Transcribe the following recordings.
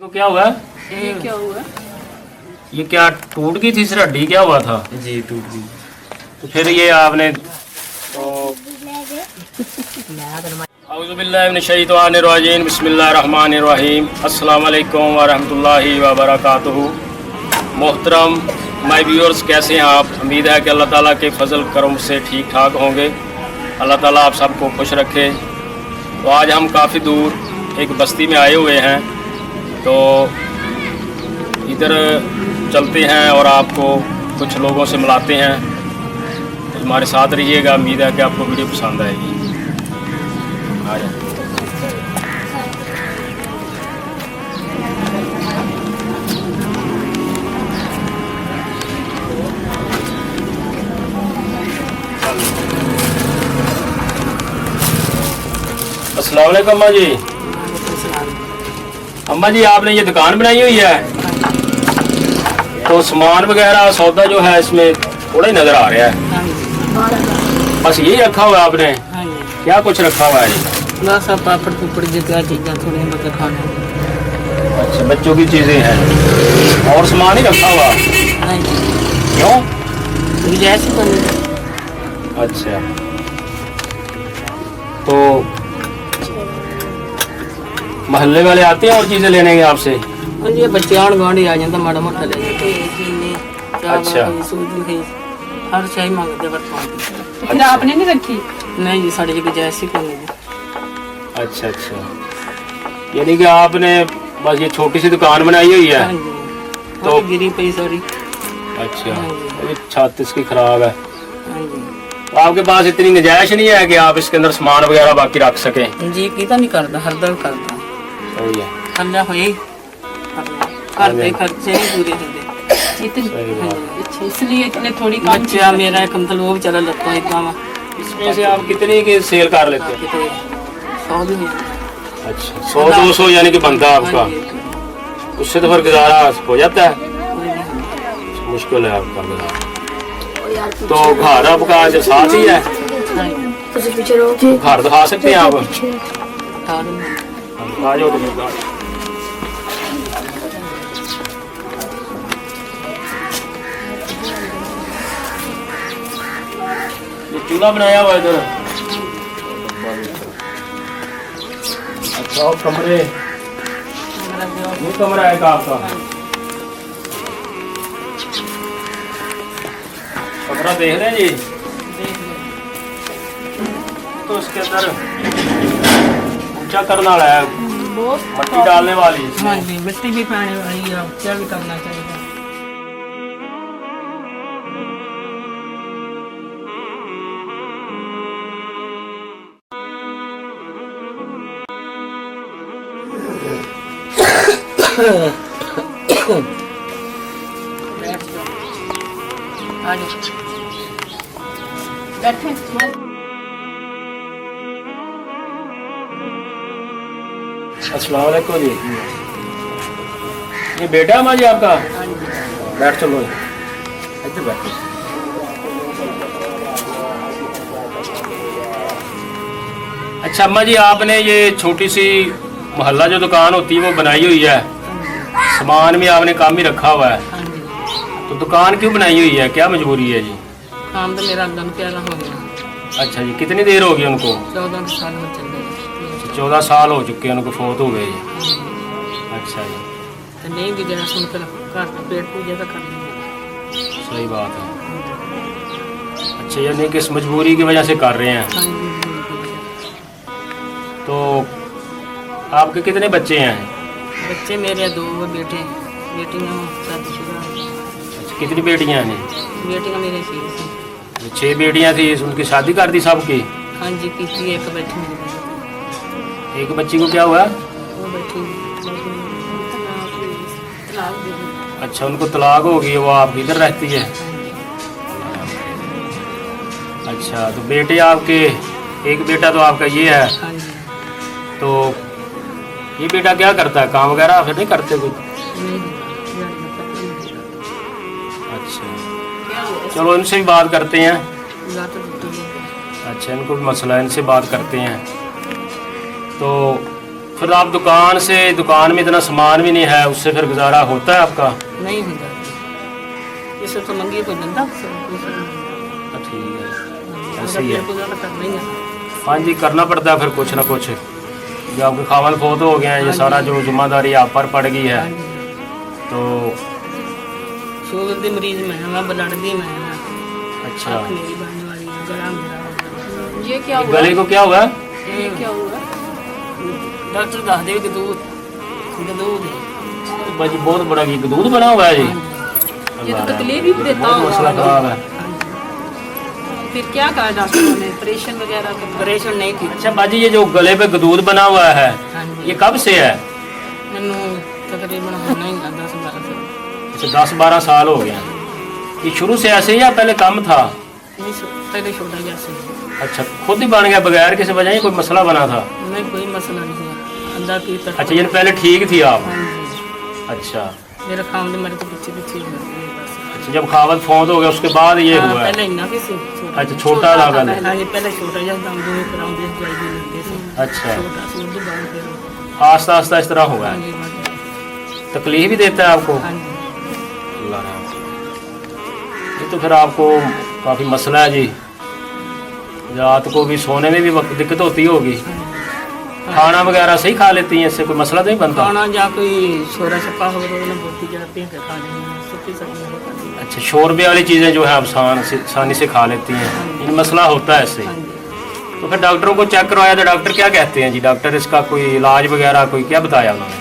तो क्या हुआ? ये क्या हुआ? ये क्या टूट गई थी इस हड्डी? क्या हुआ था? जी टूट गई। तो फिर ये आपने औज़ुबिल्लाहिमिनश्शैतानिर्रजीम बिस्मिल्लाहिर्रहमानिर्रहीम अस्सलाम वालेकुम वरहमतुल्लाहि वबरकातुहू। मोहतरम माय व्यूअर्स, कैसे हैं आप? उम्मीद है कि अल्लाह ताला के फजल करम से ठीक ठाक होंगे। अल्लाह ताला आप सबको खुश रखे। तो आज हम काफ़ी दूर एक बस्ती में आए हुए हैं, तो इधर चलते हैं और आपको कुछ लोगों से मिलाते हैं। तो हमारे साथ रहिएगा, उम्मीद है कि आपको वीडियो पसंद आएगी। आ जाए। अस्सलाम वालेकुम अम्मा जी। अम्मा जी, आपने ये दुकान बनाई हुई है, तो सामान वगैरह सौदा जो है इसमें थोड़ा ही नज़र आ रहा है। बस यही रखा हुआ है आपने? क्या कुछ रखा हुआ है? बस अब पापड़ पुपड़ जितना चीज़ें थोड़ी बहुत खाना। अच्छा, बच्चों की चीज़ें हैं और सामान ही रखा हुआ? क्यों? गुजारिश करनी। अच्छा, तो मोहल्ले वाले आते हैं और चीज़ें लेने के आपसे? हाँ जी, बच्चे आन गुआढ़ी आ जाता माड़ा मोटा ले जाते। अच्छा, सूजी है, हर शाही मांगते बर्तन। फिर आपने नहीं रखी? नहीं जी, साड़ी गुजारिश ही करनी। अच्छा अच्छा, यानी कि आपने बस ये छोटी सी दुकान बनाई हुई है? हाँ जी, तो गिरी पई सॉरी। अच्छा, हाँ जी। अभी छत इसकी खराब है। हाँ जी। तो आपके पास इतनी गुंजाइश नहीं है कि आप इसके अंदर सामान वगैरह बाकी रख सकें? जी किता नहीं करता, हरदम करता। सही है। खर्चा हुई घर के खर्चे नहीं पूरे होते। सही बात। अच्छा, इसलिए इतने थोड़ी काम बच्चा मेरा एक मतलब वो चला लगता है काम। इसमें से आप कितनी की सेल कर लेते हैं? कितने 100 भी नहीं। अच्छा, 100-200 यानी कि बनता है आपका? हाँ जी, उससे तो फिर गुजारा हो जाता है? कोई नहीं। मुश्किल है आपका गुजारा। तो घर आपका जो साथ ही है, हाँ जी। तो घर दिखा सकते हैं आप? खा लूँगा। आ जाओ तो फिर आ जाओ। ये चूल्हा बनाया हुआ है इधर? अच्छा, और कमरे? ये कमरा है का आपका? कमरा देख रहे हैं जी? तो इसके अंदर ऊंचा करने वाला है, मट्टी डालने वाली है इसमें। हाँ जी, मिट्टी भी पाने वाली है, क्या भी करना चाहिए। बैठे। अस्सलाम वालेकुम जी। ये बेटा है माँ जी आपका? बैठ चलो, इधर बैठो। अच्छा अम्मा जी, आपने ये छोटी सी मोहल्ला जो दुकान होती है वो बनाई हुई है, सामान भी आपने कम ही रखा हुआ है, हाँ जी, तो दुकान क्यों बनाई हुई है? क्या मजबूरी है जी? काम तो मेरा एकदम प्यारा हो गया। अच्छा जी, कितनी देर हो गई उनको? 14 साल में चल गए। 14 साल हो चुके हैं उनको, फोत हो गए जी। अच्छा जी, तो नहीं भी जरा सुनकर घर में पेट पूजा तो कर लेंगे। सही बात है। अच्छा, यानी कि इस मजबूरी की वजह से कर रहे हैं। हाँ जी, तो आपके कितने बच्चे हैं? बच्चे मेरे 2 बेटे, बेटियाँ शादीशुदा। अच्छा, कितनी बेटियां हैं? बेटियाँ मेरे 6 हैं। 6 बेटियां थी, उनकी शादी कर दी सबकी? हाँ जी, की एक बैठी हुई। एक बच्ची को क्या हुआ? वो बैठी तलाक दे दी। अच्छा, उनको तलाक हो गई, वो आपकी इधर रहती है? अच्छा, तो बेटे आपके, एक बेटा तो आपका ये है, हाँ जी, तो ये बेटा क्या करता है, काम वगैरह फिर नहीं करते कुछ? नहीं। अच्छा, चलो इनसे भी बात करते हैं। अच्छा, इनको भी मसला है, इनसे बात करते हैं। तो फिर आप दुकान में इतना सामान भी नहीं है, उससे फिर गुजारा होता है आपका? नहीं होता ये सब तो मंगी कोई धंधा ठीक है, ऐसे ही पेट है। पूजा तो करना ही है। हाँ जी, करना पड़ता है फिर कुछ ना कुछ। जब आपके खामन फोत हो गए हैं, ये सारा जो जिम्मेदारी आप पर पड़ गई है, तो शुगर के मरीज मैं हाँ, ब्लड दी मैं हाँ, अच्छा। आँख मेरी बनने वाली है, गला मेरा ये क्या हुआ? गले को क्या हुआ? ये क्या हुआ? डॉक्टर दस दे कि दूध है। भाजी बहुत बड़ा की दूध बना हुआ है जी। ये तो तकलीफ ही देता बहुत मसला होगा। खराब है। फिर क्या कहा डॉक्टरों ने? ऑपरेशन वगैरह का? ऑपरेशन नहीं की। अच्छा बाजी, ये जो गले पे गदूद बना हुआ है, हाँ जी, ये कब से है? मैनू तकरीबन होना ही 10-12 साल। अच्छा 10-12 साल हो गए। ये शुरू से ऐसे ही या पहले कम था? नहीं पहले छोटा जैसे अच्छा, खुद ही बन गया बगैर किसी वजह? कोई मसला बना था? नहीं, कोई मसला नहीं है, अल्लाह की तरफ। अच्छा, ये पहले ठीक थी आप? हाँ जी, अच्छा मेरा काम तो मेरे को पीछे पीछे ही है बस। अच्छा, जब खावत फोत हो गया उसके बाद ये हाँ, हुआ है? पहले इन्ना भी सी अच्छा, छोटा था पहले। हाँ जी, पहले छोटा जैसा दाम दूँ कराऊँ दे जाएगी लगते से अच्छा, छोटा सी उर्दू बाल फिर आस्ता आस्ता इस तरह हुआ हाँ है। जी बस। तकलीफ भी देता है आपको? हाँ जी, अल्लाह रहम। ये तो फिर आपको काफ़ी मसला है जी। रात को भी सोने में भी वक्त दिक्कत होती होगी। खाना वगैरह सही खा लेती हैं, इससे कोई मसला तो नहीं बनता? खाना या कोई छोरा छप्पा हो तो उन्हें बोलती जाती हैं कि खा लेंगे, सुखी सब्जी नहीं खाती। अच्छा, शोरबे वाली चीज़ें जो है आप आसानी से खा लेती हैं, इन मसला होता है इससे? हाँ जी, तो फिर डॉक्टरों को चेक करवाया तो डॉक्टर क्या कहते हैं जी? डॉक्टर इसका कोई इलाज वगैरह कोई क्या बताया उन्होंने?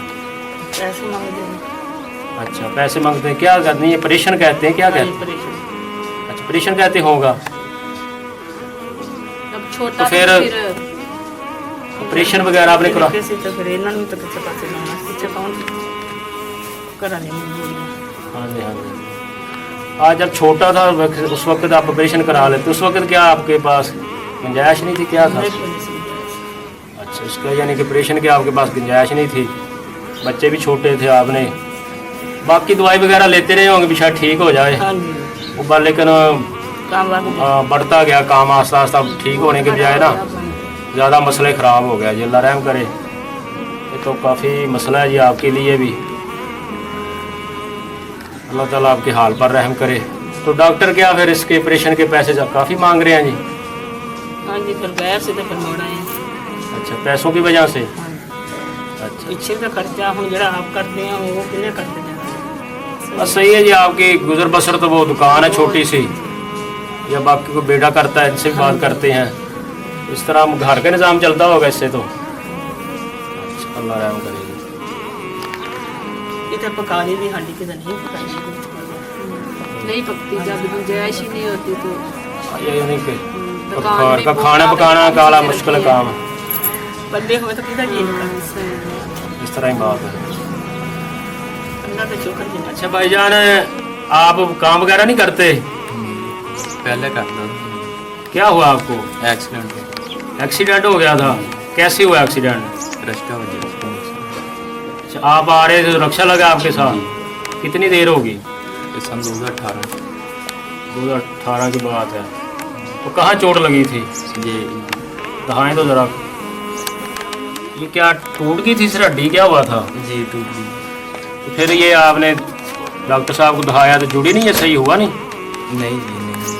पैसे मांगते हैं। अच्छा, पैसे मांगते हैं, क्या कहते हैं? ये ऑपरेशन कहते हैं, क्या हाँ जी, कहते हैं? परेशान। अच्छा, ऑपरेशन कहते होगा। अब छोटा तो था फिर ऑपरेशन वगैरह आपने करा? कैसे तो फिर इन्होंने तो किसी पासे लाना पीछे कौन करा नहीं मुझे। हाँ जी, हाँ जी। आज जब छोटा था उस वक्त आप ऑपरेशन करा लेते, उस वक्त क्या आपके पास गुंजाइश नहीं थी, क्या था? अच्छा, इसका यानी कि ऑपरेशन के आपके पास गुंजाइश नहीं थी, बच्चे भी छोटे थे आपने। बाकी दवाई वगैरह लेते रहे होंगे भी शायद ठीक हो जाए हाँ जी, वो, लेकिन काम वाग बढ़ता गया काम आस्ता आस्ता, ठीक होने के बजाय ना ज़्यादा मसले ख़राब हो गया जी। अल्लाह रहम करे। ये तो काफ़ी मसला है जी आपके लिए भी। अल्लाह ताला आपके हाल पर रहम करे। तो डॉक्टर क्या फिर इसके ऑपरेशन के पैसे जब काफ़ी मांग रहे हैं जी? हाँ जी, फिर गैर से तो फिर मोड़ आए हैं। अच्छा, पैसों की वजह से? हाँ जी, अच्छा, पिछे का खर्चा हम जरा आप करते हैं वो कितने करते हैं। बस सही है जी। आपकी गुजर बसर तो वो दुकान है छोटी सी, या बाकी को बेटा करता है, इनसे भी बात करते हैं। इस तरह हम घर का निज़ाम चलता होगा इससे तो। अच्छा, अल्लाह रहम करेगी। इधर पका ली भी हांडी के नहीं पकाई नहीं पकती, जब गुंजाइश ही नहीं होती तो ये नहीं कि दुकान घर में का वो खाना पकाना काम काला से मुश्किल रखी है। काम है। बंदे हुए तो किधर जी निकल इस तरह ही बात है। अल्लाह तो शुक्र जी। अच्छा भाईजान, आप काम वगैरह नहीं करते? पहले करता था, क्या हुआ आपको? एक्सीडेंट एक्सीडेंट हो गया था? कैसे हुआ एक्सीडेंट? रश्का वजह अच्छा, आप आ रहे थे तो रक्षा लगा आपके साथ? कितनी देर होगी? से सन 2018 2018 की बात है। तो कहाँ चोट लगी थी? ये दिखाएं तो ज़रा। ये क्या टूट गई थी, सिर हड्डी क्या हुआ था? जी टूट गई। तो फिर ये आपने डॉक्टर साहब को दिखाया तो जुड़ी नहीं, ये सही हुआ नहीं? नहीं जी नहीं,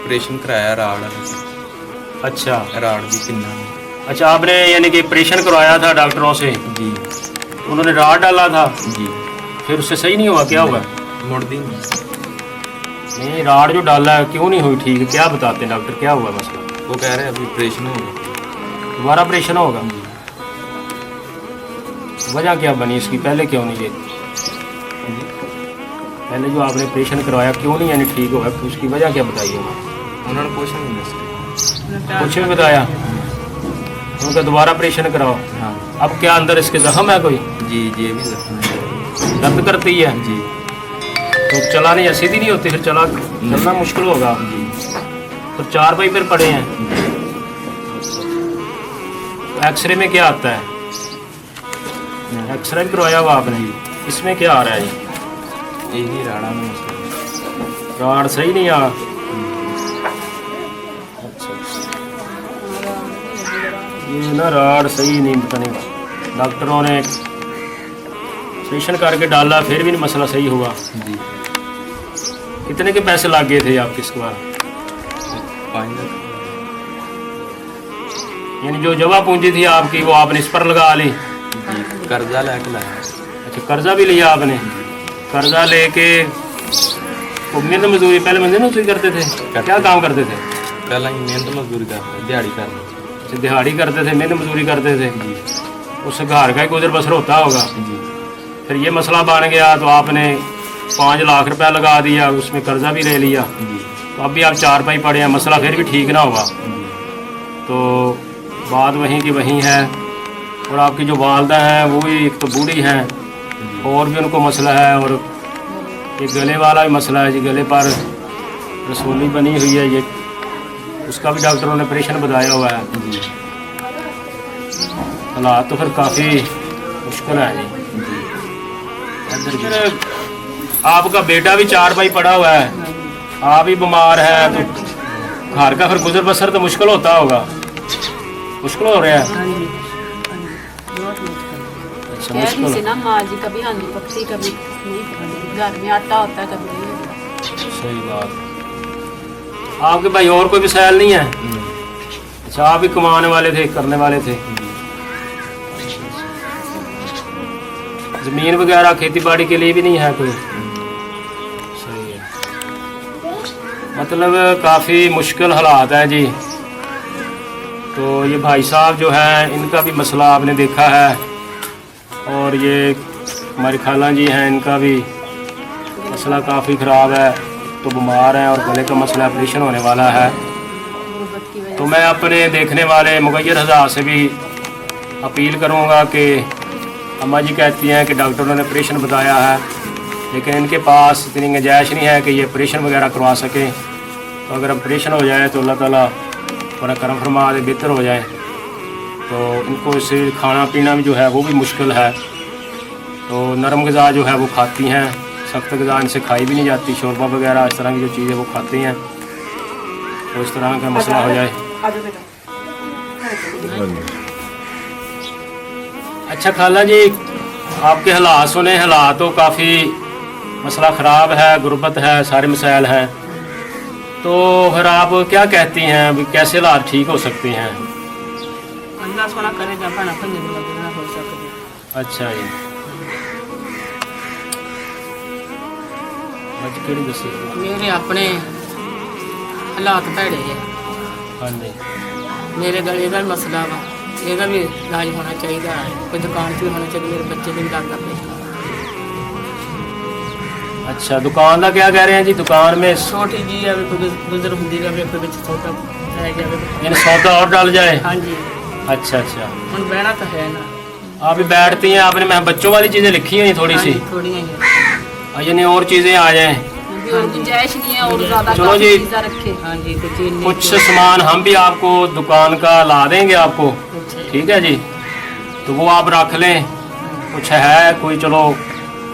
ऑपरेशन कराया राड़ अच्छा राड़ भी पिन्ना अच्छा, आपने यानी कि ऑपरेशन करवाया था डॉक्टरों से, जी उन्होंने राड डाला था, जी फिर उससे सही नहीं हुआ? क्या हुआ? मुड़ दी नहीं। नहीं, राड जो डाला है क्यों नहीं हुई ठीक? क्या बताते हैं डॉक्टर, क्या हुआ मसला? वो कह रहे हैं अभी ऑपरेशन होगा। दोबारा ऑपरेशन होगा? वजह क्या बनी इसकी? पहले क्यों नहीं? ये पहले जो आपने ऑपरेशन करवाया क्यों नहीं यानी ठीक हुआ, तो उसकी वजह क्या बताइए? उन्होंने कुछ नहीं दसा। कुछ भी बताया? उनका दोबारा ऑपरेशन कराओ। हाँ अब क्या अंदर इसके जख्म है कोई? जी ये भी जख्म है। दर्द करती है? जी तो चला नहीं, सीधी नहीं होती, फिर चलना मुश्किल होगा। जी तो 4 पाई पर पड़े हैं। एक्सरे में क्या आता है? एक्सरे भी करवाया हुआ आपने? इसमें क्या आ रहा है? यही राड़ा में मसला। राड सही नहीं आ? अच्छा, ये ना राड सही नहीं, पता नहीं डॉक्टरों ने ऑपरेशन करके डाला, फिर भी नहीं मसला सही हुआ। जी। कितने के पैसे लग गए थे आपके इसके बाद? 5 लाख। यानी जो जमा पूंजी थी आपकी वो आपने इस पर लगा ली? जी, कर्जा लेके लाया। अच्छा, कर्जा भी लिया आपने? कर्जा लेके वो मेहनत मजदूरी, पहले मेहनत मजदूरी करते थे? क्या काम करते थे? पहला ही मेहनत मजदूरी करते, दिहाड़ी करते। अच्छा, दिहाड़ी करते थे, मेहनत मजदूरी करते थे। जी। उससे घर का ही गुजर बसर होता होगा। जी। फिर ये मसला बन गया तो आपने 5 लाख रुपया लगा दिया, उसमें कर्जा भी ले लिया, जी। तो अब भी आप 4 पाई पड़े हैं, मसला फिर भी ठीक ना हुआ। जी। तो बात वहीं की वहीं है। और आपकी जो वालदा हैं वो भी एक तो बूढ़ी हैं, और भी उनको मसला है, और ये गले वाला भी मसला है जी, गले पर रसोली बनी हुई है, ये उसका भी डॉक्टरों ने ऑपरेशन बताया हुआ है। जी। हालात तो फिर काफ़ी मुश्किल है जी। फिर आपका बेटा भी 4 पाई पड़ा हुआ है, आप भी बीमार है, तो घर का फिर गुजर बसर तो मुश्किल होता होगा। मुश्किल हो रहा है? हाँ जी, बहुत मुश्किल। अच्छा, कह रही मुश्किल। थी ना माँ जी, कभी हांडी पकती, कभी नहीं पकती, घर में आटा होता है, कभी नहीं होता। सही बात। आपके भाई और कोई मिसाइल नहीं है? अच्छा, आप भी कमाने वाले थे, करने वाले थे? जमीन वगैरह खेती बाड़ी के लिए भी नहीं है कोई? सही है। मतलब काफ़ी मुश्किल हालात है जी। तो ये भाई साहब जो है, इनका भी मसला आपने देखा है, और ये हमारी खाला जी हैं, इनका भी मसला काफ़ी ख़राब है, तो बीमार हैं, और गले का मसला ऑपरेशन होने वाला है। गुर्बत की वजह तो मैं अपने देखने वाले मुगैर हज़ार से भी अपील करूंगा कि अम्मा जी कहती हैं कि डॉक्टरों ने ऑपरेशन बताया है, लेकिन इनके पास इतनी गुंजाइश नहीं है कि ये ऑपरेशन वगैरह करवा सकें। तो अगर ऑपरेशन हो जाए तो अल्लाह ताला बड़ा करम फरमा दे, बेहतर हो जाए। तो इनको इससे खाना पीना भी जो है वो भी मुश्किल है। तो नरम ग़िज़ा जो है वो खाती हैं, सख्त ग़िज़ा इनसे खाई भी नहीं जाती, शोरबा वगैरह इस तरह की जो चीज़ें वो खाती हैं। तो इस तरह का मसला हो जाए। अच्छा खाला जी, आपके हालात सुने, हालात तो काफ़ी मसला ख़राब है, गुर्बत है, सारे मसाइल हैं। तो फिर आप क्या कहती हैं, अभी कैसे हालात ठीक हो सकते हैं? अल्लाह सोना करेगा, भैन भंजन वगैरह हो सकते। अच्छा जी। बच केड़ी दसी? मेरे अपने हालात भैड़े है। हाँ जी। मेरे गले का मसला वा, ਇਹਦਾ भी इलाज होना चाहिए है, कोई दुकान से भी होना चाहिए, मेरे बच्चे भी लगता पे। अच्छा, दुकान का क्या कह रहे हैं जी? दुकान में छोटी जी है, कोई गुजर होंगी रहे, कोई बिच छोटा रह गया। यानी सौदा और डाल जाए? हाँ जी। अच्छा अच्छा। हम बहना तो है ना। आप भी बैठती हैं, आपने मैं बच्चों वाली चीज़ें लिखी हुई थोड़ी सी, थोड़ी है। यानी और चीज़ें आ जाएं। और गुंजाइश नहीं है, और ज़्यादा चलो काफ़ी जी। चीज़ें रखे। हाँ जी, तो चीनी कुछ सामान हम भी आपको दुकान का ला देंगे आपको, ठीक है जी? तो वो आप रख लें, कुछ है कोई, चलो,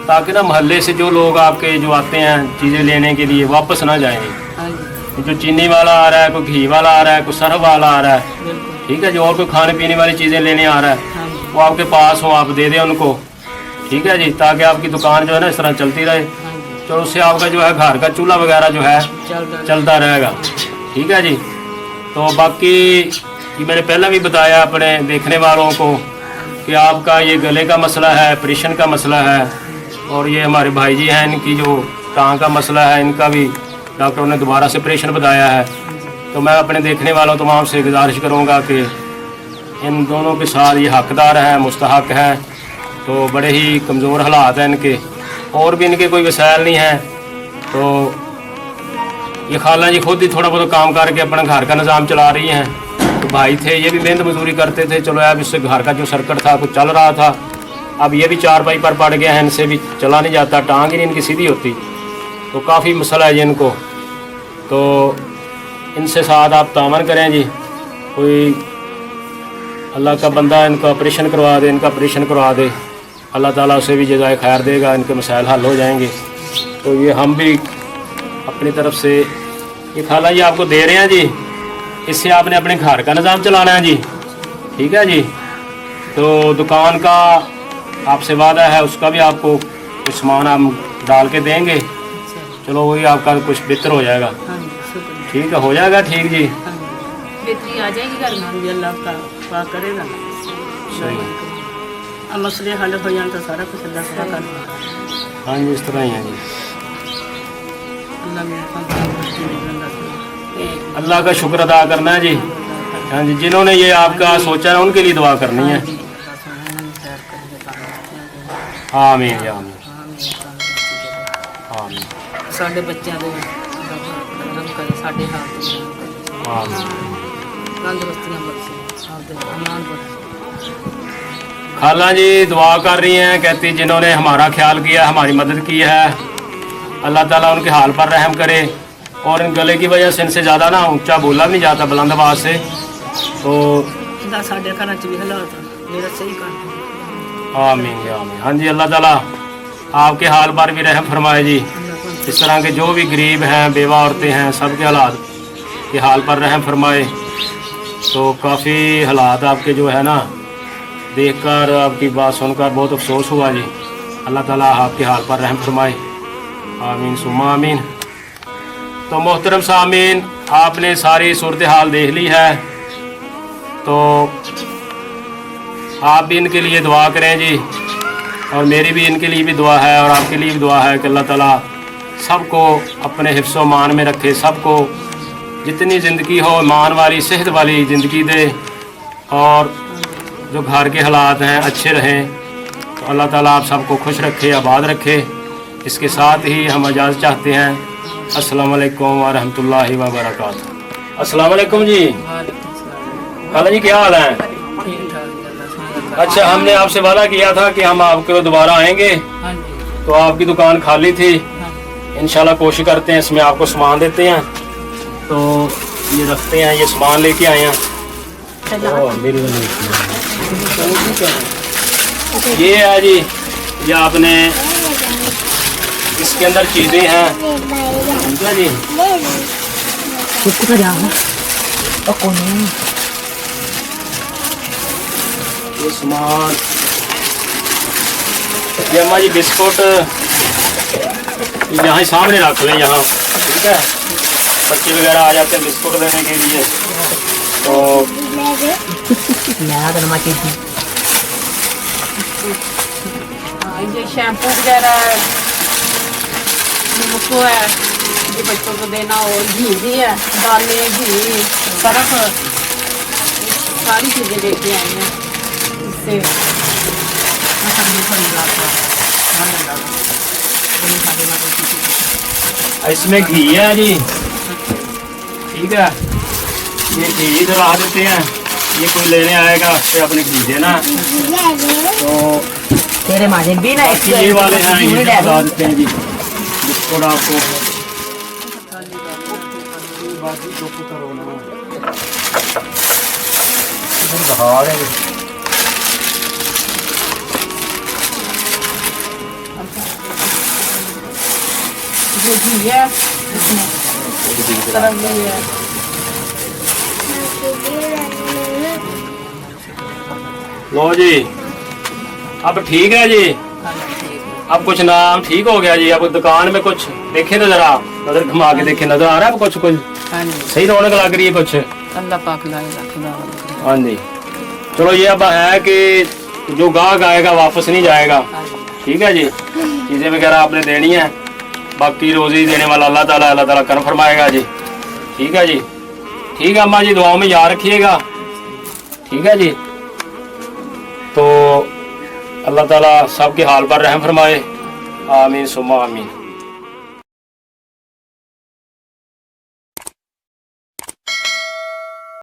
ताकि ना मोहल्ले से जो लोग आपके जो आते हैं चीज़ें लेने के लिए वापस ना जाएंगे। हाँ जी, जो चीनी वाला आ रहा है, कोई घी वाला आ रहा है, कोई सरफ वाला आ रहा है, बिल्कुल। ठीक है जी, और कोई खाने पीने वाली चीज़ें लेने आ रहा है, हाँ जी, वो आपके पास हो, आप दे दें उनको, ठीक है जी, ताकि आपकी दुकान जो है ना इस तरह चलती रहे। हाँ जी, तो उससे आपका जो है घर का चूल्हा वगैरह जो है चलता रहेगा, ठीक है जी। तो बाकी ये मैंने पहले भी बताया अपने देखने वालों को कि आपका ये गले का मसला है, ऑपरेशन का मसला है, और ये हमारे भाई जी हैं, इनकी जो टांग का मसला है, इनका भी डॉक्टरों ने दोबारा से ऑपरेशन बताया है। तो मैं अपने देखने वालों तमाम से गुजारिश करूँगा कि इन दोनों के साथ ये हकदार हैं, मुस्तहक हैं। तो बड़े ही कमज़ोर हालात हैं इनके, और भी इनके कोई वसाइल नहीं हैं। तो ये खाला जी खुद ही थोड़ा बहुत काम करके अपना घर का निज़ाम चला रही हैं। तो भाई थे, ये भी मेहनत मजदूरी करते थे, चलो अब इससे घर का जो सर्कट था कुछ चल रहा था। अब ये भी 4 पाई पर पड़ गए हैं, इनसे भी चला नहीं जाता, टांग ही नहीं इनकी सीधी होती। तो काफ़ी मसला है जी इनको। तो इनसे साथ आप तामन करें जी, कोई अल्लाह का बंदा इनका ऑपरेशन करवा दे, इनका ऑपरेशन करवा दे, अल्लाह ताला उसे भी जज़ाए खैर देगा, इनके मसाइल हल हो जाएंगे। तो ये हम भी अपनी तरफ से ये खाला जी आपको दे रहे हैं जी, इससे आपने अपने घर का निज़ाम चलाना है जी, ठीक है जी। तो दुकान का आपसे वादा है, उसका भी आपको कुछ सामान हम डाल के देंगे। अच्छा। चलो वही आपका कुछ बेहतर हो जाएगा। हाँ जी, शुक्रिया। ठीक है, हो जाएगा ठीक जी। हाँ जी, बेहतरी आ जाएगी घर में भी, अल्लाह का पाक करेगा। सही। अब मसले हल हो जाए तो सारा कुछ अल्लाह का कर देगा। हाँ जी, इस तरह ही है जी। अल्लाह मेरे अल्लाह का शुक्र अदा करना है जी। हाँ जी, जिन्होंने ये आपका सोचा है उनके लिए दुआ करनी है। आमीन या आमीन आमीन साढ़े बच्चों को रंग करे, साढ़े हाथ आमीन। तंदुरुस्तियाँ बख्शे, आपदे अमान बख्शे। खाला जी दुआ कर रही हैं, कहती जिन्होंने हमारा ख्याल किया, हमारी मदद की है, अल्लाह ताला उनके हाल पर रहम करे। और इन गले की वजह से इनसे ज़्यादा ना ऊंचा बोला नहीं जाता बुलंद आवाज़ से, तो इदा साढ़े घर च भी हालात मेरा सही कर। आमीन या आमीन। हाँ जी, अल्लाह ताला आपके हाल पर भी रहम फरमाए जी। इस तरह के जो भी गरीब हैं, बेवा औरतें हैं, सबके हालात के हाल पर रहम फरमाए। तो काफ़ी हालात आपके जो है ना देखकर, आपकी बात सुनकर बहुत अफसोस हुआ जी। अल्लाह ताला आपके हाल पर रहम फरमाए। आमीन सुम्मा आमीन। तो मोहतरम सामीन, आपने सारी सूरत हाल देख ली है, तो आप भी इनके लिए दुआ करें जी। और मेरी भी इनके लिए भी दुआ है और आपके लिए भी दुआ है कि अल्लाह ताला सबको अपने हिफ्ज़ मान में रखे, सबको जितनी ज़िंदगी हो ईमान वाली सेहत वाली ज़िंदगी दे, और जो घर के हालात हैं अच्छे रहें। तो अल्लाह ताला आप सबको खुश रखे, आबाद रखे। इसके साथ ही हम इजाज़त चाहते हैं। अस्सलाम वालेकुम व रहमतुल्लाहि व बरकातहू। अस्सलाम वालेकुम जी। खाला जी क्या हाल है? अच्छा, हमने आपसे वादा किया था कि हम आपको दोबारा आएंगे, हाँ जी, तो आपकी दुकान खाली थी। हाँ इंशाल्लाह कोशिश करते हैं इसमें आपको सामान देते हैं। तो ये रखते हैं, ये सामान लेके आए हैं। ये है जी, ये आपने इसके अंदर चीज़ें हैं, ठीक है जी। ये सामान, ये अम्मा जी बिस्कुट यहाँ सामने रख लें यहाँ, ठीक है। बच्चे वगैरह आ जाते हैं बिस्कुट देने के लिए, तो ये शैम्पू वगैरह मुझको है, ये बच्चों को देना, और घी भी है, दालें, घी, सर्फ, सारी चीज़ें लेके आए हैं। इससे इसमें घी है जी, ठीक है। ये घी डला देते हैं, ये कोई लेने आएगा तो अपने घी देना। तो तेरे माजे भी ना बाकी ये वाले हैं, ये डला देते हैं जी बिस्कुट आपको। बाकी चुप करो ना, हाल है। जो घी है सर्फ भी है। लो जी, अब ठीक है जी, अब कुछ नाम ठीक हो गया जी। अब दुकान में कुछ देखे तो जरा नजर घुमा के देखे, नजर आ रहा है कुछ हाँ जी, सही रौनक लग रही है कुछ? अल्लाह पाक लाएगा, खुदा वाला। हाँ जी, चलो ये अब है कि जो गाहक आएगा वापस नहीं जाएगा, ठीक है जी। चीज़ें वगैरह आपने देनी है, बाकी रोज़ी देने वाला अल्लाह ताला करम फरमाएगा जी, ठीक है जी। ठीक है अम्मा जी, दुआओं में याद रखिएगा, ठीक है जी। तो अल्लाह ताला सबके हाल पर रहम फरमाए। आमीन सुम्मा आमीन।